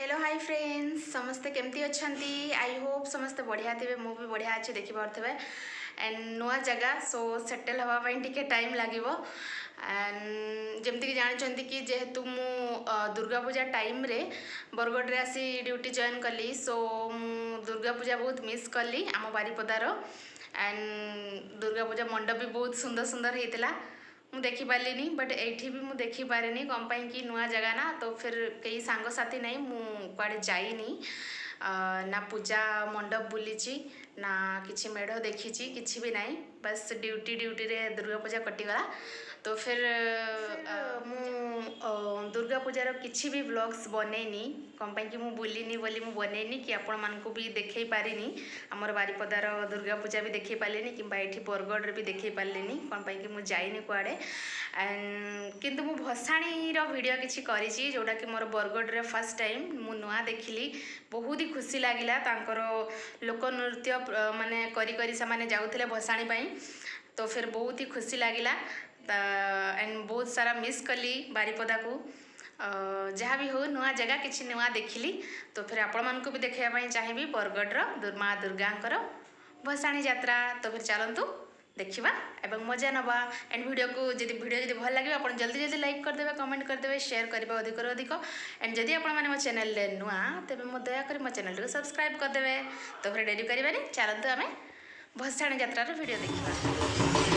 Hello hi friends समस्ते केमती अच्छा आई होप समस्ते बढ़िया थे मु भी बढ़िया अच्छे देखी पारे एंड नुआ जगह सो सेटल हाँवाई टे टाइम लगे एंड जमती जानते कि जेहेतु मु दुर्गा पूजा टाइम रे बरगढ़ रे आसी ड्यूटी जॉइन कली सो मु दुर्गा पूजा बहुत मिस कली आम बारिपदार एंड दुर्गा पूजा मंडप भी बहुत सुंदर सुंदर होता मु देखी पार्लिनी बट एठी भी मु देखी पारेनी कम पाई कि नुआ जगह ना तो फिर कई सांग साथी नहीं मु कुआडे जाइनी ना पूजा मंडप बुलीची ना किसी मेढ़ देखी किसी भी नहीं बस ड्यूटी रे दुर्गा पूजा कटिगला तो फिर मु दुर्गा पूजार किसी भी ब्लॉग्स बनैनी कम पाई कि मु बुलिनी बोली मु बनैनी कि आपण मानकु भी देखै पारिनी हमर बारिपदार दुर्गा पूजा भी देखै पार्लिनी कि एठी बरगढ़ भी देखै पार्लिनी कम पाई कि मु जाइनी कुआडे एंड किंतु मु भसाणी रो वीडियो किछि करिछि जोटा कि मोर बरगढ़ रे फर्स्ट टाइम मु नुआ देखिली बहुत ही खुशी लागिला तांकर लोक नृत्य माने करी करी से माने जाउथिले भसाणी पई तो फिर बहुत ही खुशी लागिला एंड बहुत सारा मिस कली बारिपदा को जहाँ भी हो नुआ जगह किसी नुआ देखिली तो फिर आपण मानकु भी देखाइबा चाहिए बरगढ़ माँ दुर्गांकर भसाणी यात्रा तो फिर चलतु देखा एवं मजा नवा एंड वीडियो को वीडियो भल लगे आप जल्दी जल्दी लाइक करदे कमेंट करदे शेयर करबा अधिक अधिक एंड जदि आपण माने मो चैनल ले नुआ तेबे मो दया कर मो चैनल को सब्सक्राइब करदे तो फिर डेरी करबानी चलतु आमे भसाणी यात्रा वीडियो देखा।